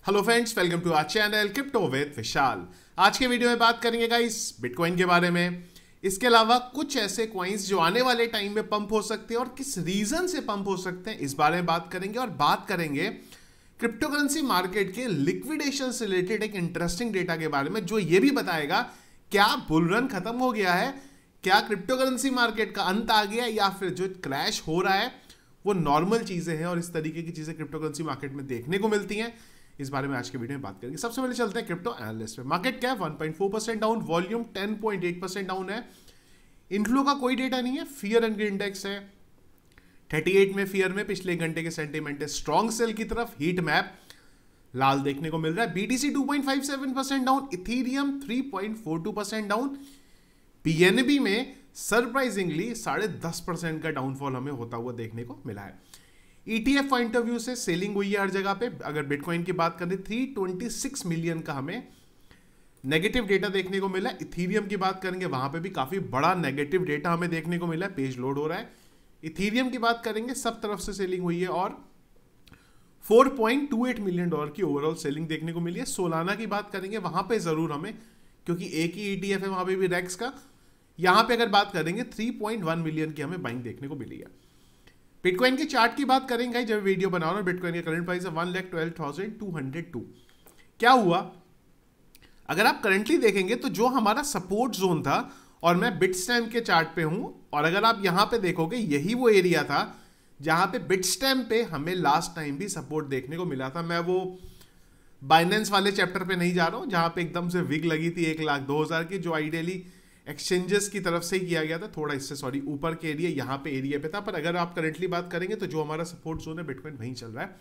Hello friends, welcome to our channel crypto with Vishal. आज के video में बात करेंगे गाइस बिटकॉइन के बारे में। इसके अलावा कुछ ऐसे कॉइन्स जो आने वाले टाइम में पंप हो सकते हैं और किस रीजन से पंप हो सकते हैं, इस बारे में बात करेंगे। और बात करेंगे क्रिप्टो करेंसी मार्केट के लिक्विडेशन से रिलेटेड एक इंटरेस्टिंग डेटा के बारे में, जो ये भी बताएगा क्या बुल रन खत्म हो गया है, क्या क्रिप्टो करेंसी मार्केट का अंत आ गया, या फिर जो क्रैश हो रहा है वो नॉर्मल चीजें हैं और इस तरीके की चीजें क्रिप्टो करेंसी मार्केट में देखने को मिलती हैं। इस बारे में आज के वीडियो में बात करेंगे। सबसे पहले चलते हैं क्रिप्टो एनालिस्ट पे। Market cap 1.4% down, volume 10.8% down है। इनफ्लो का कोई डेटा नहीं है। फियर एंड ग्रीड इंडेक्स है 38 में। फियर में पिछले एक घंटे के सेंटीमेंट है स्ट्रॉन्ग सेल की तरफ, हीट मैप लाल देखने को मिल रहा है। BTC 2.57% down, Ethereum 3.42% down. PNB में सरप्राइजिंगली 10.5% का डाउनफॉल हमें होता हुआ देखने को मिला है। ETF पॉइंट ऑफ व्यू से सेलिंग हुई है हर जगह पे। अगर बिटकॉइन की बात करें 326 मिलियन का हमें नेगेटिव डेटा देखने को मिला है। इथीरियम की बात करेंगे वहां पे भी काफी बड़ा नेगेटिव डेटा हमें देखने को मिला है। पेज लोड हो रहा है। इथीरियम की बात करेंगे सब तरफ से सेलिंग हुई है और $4.28 मिलियन की ओवरऑल सेलिंग देखने को मिली है। सोलाना की बात करेंगे वहां पे जरूर हमें, क्योंकि एक ही ETF है वहां पे भी रेक्स का, यहां पे अगर बात करेंगे 3.1 मिलियन की हमें बाइंग देखने को मिली है। बिटकॉइन के चार्ट की बात करेंगे जब वीडियो बना रहा हूं। बिटकॉइन का करंट प्राइस है 1,12,202। क्या हुआ, अगर आप करंटली देखेंगे तो जो हमारा सपोर्ट जोन था, और मैं बिटस्टैम्प के चार्ट पे हूं, और अगर आप यहां पे देखोगे यही वो एरिया था जहां पे बिटस्टैम्प पे हमें लास्ट टाइम भी सपोर्ट देखने को मिला था। मैं वो बाइनेंस वाले चैप्टर पे नहीं जा रहा हूं जहां पे एकदम से विग लगी थी 1,02,000 की, जो आइडियली एक्सचेंजेस की तरफ से ही किया गया था। थोड़ा इससे ऊपर के एरिया यहाँ पे एरिया पे था, पर अगर आप करंटली बात करेंगे तो जो हमारा सपोर्ट जोन है बिटकॉइन वहीं चल रहा है।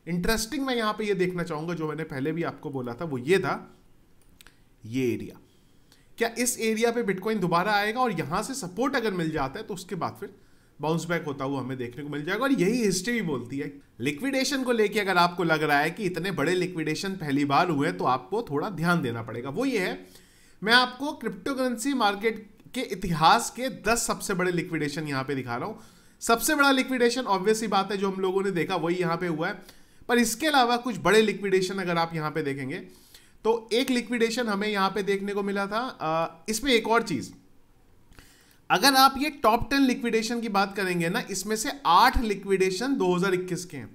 इंटरेस्टिंग मैं यहाँ पे ये देखना चाहूंगा, जो मैंने पहले भी आपको बोला था वो ये था, ये एरिया, क्या इस एरिया पे बिटकॉइन दोबारा आएगा और यहां से सपोर्ट अगर मिल जाता है तो उसके बाद फिर बाउंस बैक होता हुआ हमें देखने को मिल जाएगा। और यही हिस्ट्री भी बोलती है। लिक्विडेशन को लेके अगर आपको लग रहा है कि इतने बड़े लिक्विडेशन पहली बार हुए तो आपको थोड़ा ध्यान देना पड़ेगा। वो ये है, मैं आपको क्रिप्टो करेंसी मार्केट के इतिहास के 10 सबसे बड़े लिक्विडेशन यहां पे दिखा रहा हूं। सबसे बड़ा लिक्विडेशन ऑब्वियस ही बात है जो हम लोगों ने देखा वही यहां पे हुआ है, पर इसके अलावा कुछ बड़े लिक्विडेशन अगर आप यहां पे देखेंगे तो एक लिक्विडेशन हमें यहां पे देखने को मिला था। इसमें एक और चीज, अगर आप ये टॉप 10 लिक्विडेशन की बात करेंगे ना, इसमें से 8 लिक्विडेशन 2021 के हैं,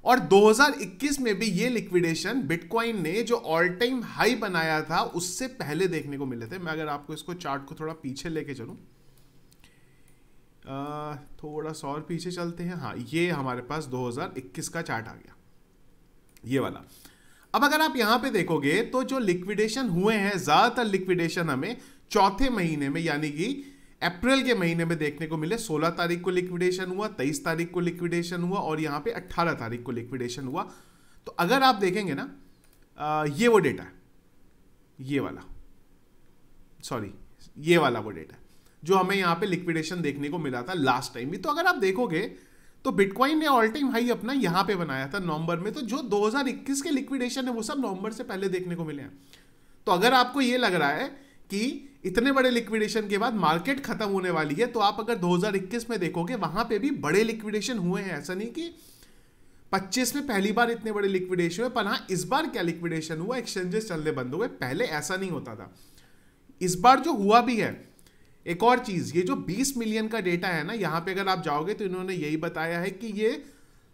और 2021 में भी ये लिक्विडेशन बिटकॉइन ने जो ऑल टाइम हाई बनाया था उससे पहले देखने को मिले थे। मैं अगर आपको इसको चार्ट को थोड़ा पीछे लेके चलूं, थोड़ा सा और पीछे चलते हैं। हाँ, ये हमारे पास 2021 का चार्ट आ गया, ये वाला। अब अगर आप यहां पे देखोगे तो जो लिक्विडेशन हुए हैं, ज्यादातर लिक्विडेशन हमें चौथे महीने में यानी कि अप्रैल के महीने में देखने को मिले। 16 तारीख को लिक्विडेशन हुआ, 23 तारीख को लिक्विडेशन हुआ, और यहाँ पे 18 तारीख को लिक्विडेशन हुआ। तो अगर आप देखेंगे ना, ये वो डेटा है, ये वाला, सॉरी ये वाला वो डेटा है जो हमें यहाँ पे लिक्विडेशन देखने को मिला था लास्ट टाइम भी। तो अगर आप देखोगे तो बिटकॉइन ने ऑल टाइम हाई अपना यहाँ पे बनाया था नवंबर में। तो जो 2021 के लिक्विडेशन है वो सब नवंबर से पहले देखने को मिले हैं। तो अगर आपको ये लग रहा है कि इतने बड़े लिक्विडेशन के बाद मार्केट खत्म होने वाली है, तो आप अगर 2021 में देखोगे वहां पे भी बड़े लिक्विडेशन हुए हैं। ऐसा नहीं कि 25 में पहली बार इतने बड़े लिक्विडेशन हुए, पर हाँ इस बार क्या लिक्विडेशन हुआ, एक्सचेंजेस चलने बंद हुए। पहले ऐसा नहीं होता था। इस बार जो हुआ भी है, एक और चीज, ये जो 20 मिलियन का डेटा है ना, यहां पे अगर आप जाओगे तो इन्होंने यही बताया है कि ये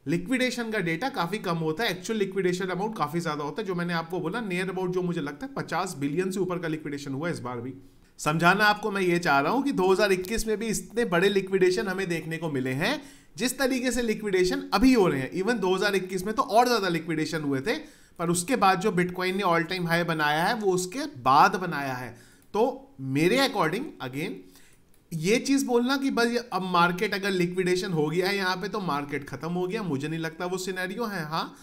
लिक्विडेशन का डेटा काफी कम होता है, एक्चुअल लिक्विडेशन अमाउंट काफी ज्यादा होता है। जो मैंने आपको बोला नियर अबाउट, जो मुझे लगता है 50 बिलियन से ऊपर का लिक्विडेशन हुआ इस बार भी। समझाना आपको मैं ये चाह रहा हूं कि 2021 में भी इतने बड़े लिक्विडेशन हमें देखने को मिले हैं जिस तरीके से लिक्विडेशन अभी हो रहे हैं। इवन 2021 में तो और ज्यादा लिक्विडेशन हुए थे, पर उसके बाद जो बिटकॉइन ने ऑल टाइम हाई बनाया है वो उसके बाद बनाया है। तो मेरे अकॉर्डिंग अगेन ये चीज बोलना कि बस अब मार्केट अगर लिक्विडेशन हो गया है यहां पे तो मार्केट खत्म हो गया, मुझे नहीं लगता वो सिनेरियो है। हाँ,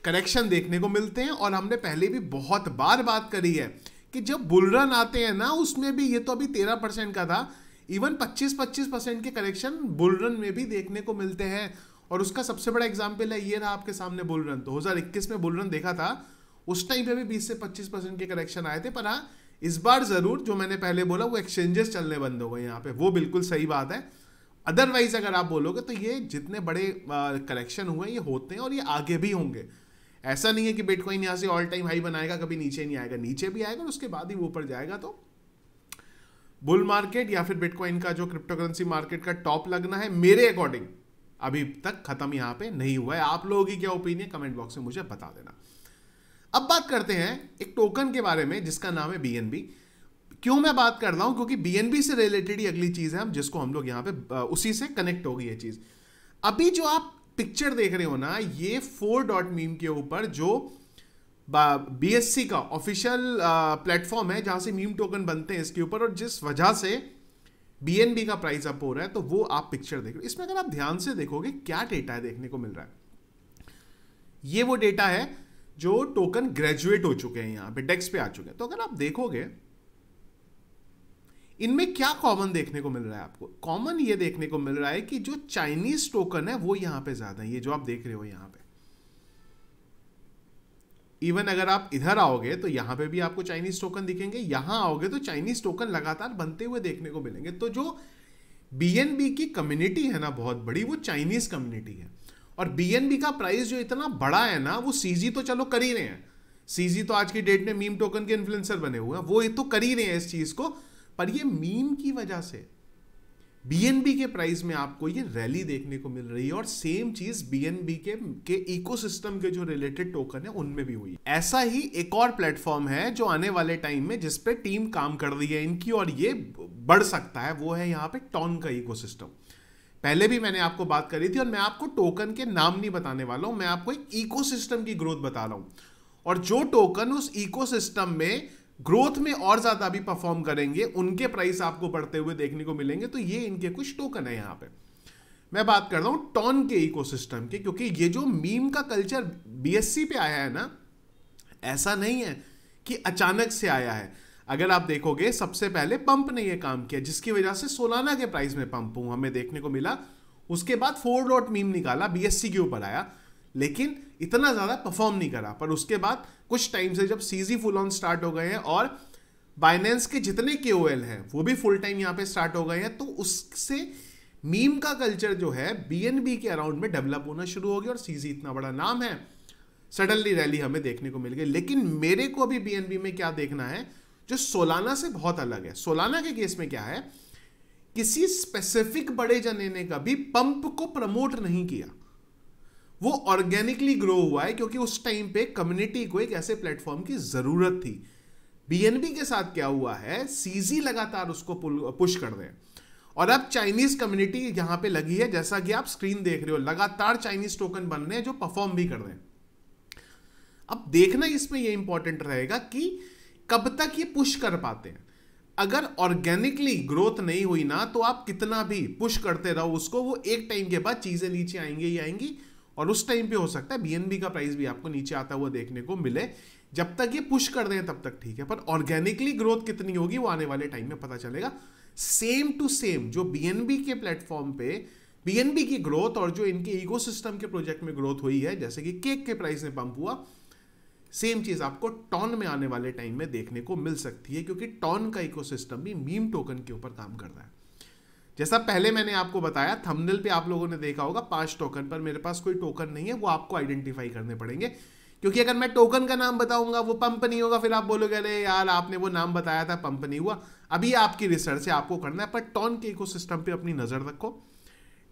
करेक्शन देखने को मिलते हैं, और हमने पहले भी बहुत बार बात करी है कि जब बुल रन आते हैं ना, उसमें भी, ये तो अभी 13% का था, इवन 25% के करेक्शन बुल रन में भी देखने को मिलते हैं। और उसका सबसे बड़ा एग्जाम्पल है, ये रहा आपके सामने बुल रन। 2021 में बुल रन देखा था, उस टाइम पे भी 20 से 25% के करेक्शन आए थे। पर हाँ, इस बार जरूर जो मैंने पहले बोला वो एक्सचेंजेस चलने बंद हो गए यहाँ पे, वो बिल्कुल सही बात है। अदरवाइज अगर आप बोलोगे तो ये जितने बड़े करेक्शन हुए ये होते हैं और ये आगे भी होंगे। ऐसा नहीं है कि बिटकॉइन यहां से ऑल टाइम हाई बनाएगा कभी नीचे नहीं आएगा, नीचे भी आएगा और उसके बाद ही वो ऊपर जाएगा। तो बुल मार्केट या फिर बिटकॉइन का जो क्रिप्टो करेंसी मार्केट का टॉप लगना है मेरे अकॉर्डिंग अभी तक खत्म यहां पे नहीं हुआ है। आप लोगों की क्या ओपिनियन कमेंट बॉक्स में मुझे बता देना। अब बात करते हैं एक टोकन के बारे में जिसका नाम है BNB। क्यों मैं बात कर रहा हूं, क्योंकि BNB से रिलेटेड ही अगली चीज है हम जिसको हम लोग यहां पे उसी से कनेक्ट होगी ये चीज। अभी जो आप पिक्चर देख रहे हो ना, ये 4.meme के ऊपर जो BSC का ऑफिशियल प्लेटफॉर्म है जहां से मीम टोकन बनते हैं इसके ऊपर, और जिस वजह से BNB का प्राइस अप हो रहा है, तो वो आप पिक्चर देख रहे हो। इसमें अगर आप ध्यान से देखोगे क्या डेटा है देखने को मिल रहा है। ये वो डेटा है जो टोकन ग्रेजुएट हो चुके हैं, यहां पे डेक्स पे आ चुके हैं। तो अगर आप देखोगे इनमें क्या कॉमन देखने को मिल रहा है आपको, कॉमन ये देखने को मिल रहा है कि जो चाइनीज टोकन है वो यहां पे ज्यादा है। ये जो आप देख रहे हो यहां पे, इवन अगर आप इधर आओगे तो यहां पे भी आपको चाइनीज टोकन दिखेंगे, यहां आओगे तो चाइनीज टोकन लगातार बनते हुए देखने को मिलेंगे। तो जो BNB की कम्युनिटी है ना बहुत बड़ी, वो चाइनीज कम्युनिटी है। और BNB का प्राइस जो इतना बड़ा है ना, वो CZ तो चलो कर ही रहे हैं, CZ तो आज की डेट में मीम टोकन के इन्फ्लुएंसर बने हुए हैं, वो ये तो कर ही रहे हैं इस चीज को, पर ये मीम की वजह से BNB के प्राइस में आपको ये रैली देखने को मिल रही है। और सेम चीज BNB के इकोसिस्टम के जो रिलेटेड टोकन है उनमें भी हुई। ऐसा ही एक और प्लेटफॉर्म है जो आने वाले टाइम में जिस पे टीम काम कर रही है इनकी, और ये बढ़ सकता है, वो है यहाँ पे टॉन का इकोसिस्टम। पहले भी मैंने आपको बात करी थी, और मैं आपको टोकन के नाम नहीं बताने वाला हूं, मैं आपको एक इकोसिस्टम की ग्रोथ बता रहा हूं। और जो टोकन उस इकोसिस्टम में ग्रोथ में और ज्यादा भी परफॉर्म करेंगे उनके प्राइस आपको बढ़ते हुए देखने को मिलेंगे। तो ये इनके कुछ टोकन है। यहां पे मैं बात कर रहा हूं टॉन के इकोसिस्टम की, क्योंकि ये जो मीम का कल्चर BSC पे आया है ना, ऐसा नहीं है कि अचानक से आया है। अगर आप देखोगे सबसे पहले पंप ने यह काम किया, जिसकी वजह से सोलाना के प्राइस में पंप हमें देखने को मिला। उसके बाद 4.meme निकाला, BSC के ऊपर आया, लेकिन इतना ज्यादा परफॉर्म नहीं करा। पर उसके बाद कुछ टाइम से जब CZ फुल ऑन स्टार्ट हो गए हैं और बाइनेंस के जितने KOL हैं वो भी फुल टाइम यहां पे स्टार्ट हो गए हैं, तो उससे मीम का कल्चर जो है BNB के अराउंड में डेवलप होना शुरू हो गया। और CZ इतना बड़ा नाम है, सडनली रैली हमें देखने को मिल गई। लेकिन मेरे को अभी BNB में क्या देखना है जो सोलाना से बहुत अलग है। सोलाना के केस में क्या है, किसी स्पेसिफिक बड़े जने ने कभी पंप को प्रमोट नहीं किया, वो ऑर्गेनिकली ग्रो हुआ है, क्योंकि उस टाइम पे कम्युनिटी को एक ऐसे प्लेटफॉर्म की जरूरत थी। BNB के साथ क्या हुआ है, CZ लगातार उसको पुश कर रहे हैं, और अब चाइनीज कम्युनिटी यहां पे लगी है। जैसा कि आप स्क्रीन देख रहे हो, लगातार चाइनीज टोकन बन रहे हैं जो परफॉर्म भी कर रहे हैं। अब देखना इसमें यह इंपॉर्टेंट रहेगा कि कब तक ये पुश कर पाते हैं। अगर ऑर्गेनिकली ग्रोथ नहीं हुई ना, तो आप कितना भी पुश करते रहो उसको, वो एक टाइम के बाद चीजें नीचे आएंगी ही आएंगी, और उस टाइम पे हो सकता है BNB का प्राइस भी आपको नीचे आता हुआ देखने को मिले। जब तक ये पुश कर रहे हैं तब तक ठीक है, पर ऑर्गेनिकली ग्रोथ कितनी होगी वो आने वाले टाइम में पता चलेगा। सेम टू सेम जो BNB के प्लेटफॉर्म पे BNB की ग्रोथ और जो इनके इकोसिस्टम के प्रोजेक्ट में ग्रोथ हुई है, जैसे कि केक के प्राइस में पंप हुआ, सेम चीज आपको टॉन में आने वाले टाइम में देखने को मिल सकती है, क्योंकि टॉन का इकोसिस्टम भी मीम टोकन के ऊपर काम कर रहा है। जैसा पहले मैंने आपको बताया, थंबनेल पे आप लोगों ने देखा होगा 5 टोकन, पर मेरे पास कोई टोकन नहीं है, वो आपको आइडेंटिफाई करने पड़ेंगे। क्योंकि अगर मैं टोकन का नाम बताऊंगा वो पंप नहीं होगा, फिर आप बोलोगे अरे यार आपने वो नाम बताया था पंप नहीं हुआ। अभी आपकी रिसर्च है, आपको करना है, पर टॉन के इकोसिस्टम पे अपनी नजर रखो।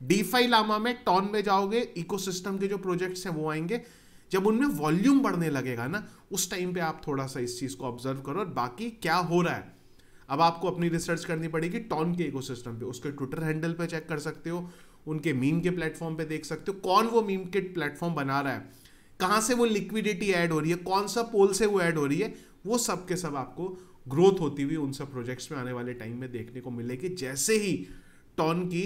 DeFi लामा में टॉन में जाओगे, इकोसिस्टम के जो प्रोजेक्ट्स हैं वो आएंगे। जब उनमें वॉल्यूम बढ़ने लगेगा ना, उस टाइम पे आप थोड़ा सा इस चीज को ऑब्जर्व करो। और बाकी क्या हो रहा है अब आपको अपनी रिसर्च करनी पड़ेगी टॉन के इकोसिस्टम पे। उसके ट्विटर हैंडल पे चेक कर सकते हो, उनके मीम के प्लेटफॉर्म पे देख सकते हो कौन वो मीम के प्लेटफॉर्म बना रहा है, कहां से वो लिक्विडिटी ऐड हो रही है, कौन सा पोल से वो ऐड हो रही है। वो सब के सब आपको ग्रोथ होती हुई उन सब प्रोजेक्ट्स में आने वाले टाइम में देखने को मिलेगी, जैसे ही टॉन की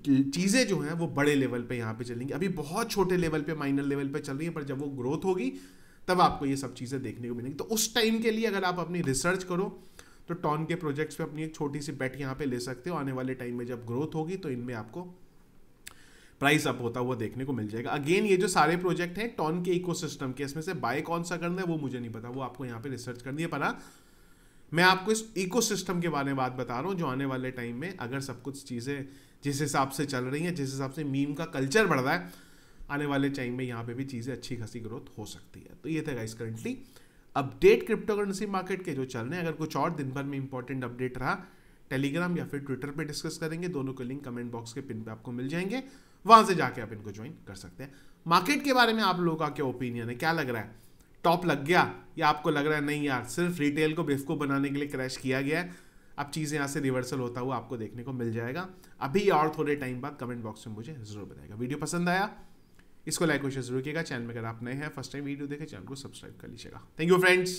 चीजें जो हैं वो बड़े लेवल पे यहाँ पे चलेंगी। अभी बहुत छोटे लेवल पे, माइनर लेवल पे चल रही है, पर जब वो ग्रोथ होगी तब आपको ये सब चीजें देखने को मिलेंगी। तो उस टाइम के लिए अगर आप अपनी रिसर्च करो तो टॉन के प्रोजेक्ट्स पे अपनी एक छोटी सी बेट यहाँ पे ले सकते हो। आने वाले टाइम में जब ग्रोथ होगी तो इनमें आपको प्राइस अप होता हुआ देखने को मिल जाएगा। अगेन ये जो सारे प्रोजेक्ट हैं टॉन के इकोसिस्टम के, इसमें से बाय कौन सा करना है वो मुझे नहीं पता, वो आपको यहाँ पे रिसर्च करनी है। पर हाँ, मैं आपको इस इकोसिस्टम के बारे में बात बता रहा हूँ जो आने वाले टाइम में अगर सब कुछ चीज़ें जिस हिसाब से चल रही हैं, जिस हिसाब से मीम का कल्चर बढ़ रहा है, आने वाले टाइम में यहाँ पे भी चीज़ें अच्छी खासी ग्रोथ हो सकती है। तो ये था guys currently update crypto currency market के जो चल रहे हैं। अगर कुछ और दिन भर में इंपॉर्टेंट अपडेट रहा, टेलीग्राम या फिर ट्विटर पे डिस्कस करेंगे, दोनों के लिंक कमेंट बॉक्स के पिन पे आपको मिल जाएंगे, वहां से जाके आप इनको ज्वाइन कर सकते हैं। मार्केट के बारे में आप लोगों का क्या ओपिनियन है, क्या लग रहा है, टॉप लग गया या आपको लग रहा है नहीं यार सिर्फ रिटेल को बेवकूफ बनाने के लिए क्रैश किया गया है, अब चीज़ें यहाँ से रिवर्सल होता हुआ आपको देखने को मिल जाएगा अभी और थोड़े टाइम बाद? कमेंट बॉक्स में मुझे जरूर बताएगा। वीडियो पसंद आया इसको लाइक और शेयर जरूर कीजिएगा। चैनल में अगर आप नए हैं, फर्स्ट टाइम वीडियो देखें, चैनल को सब्सक्राइब कर लीजिएगा। Thank you friends.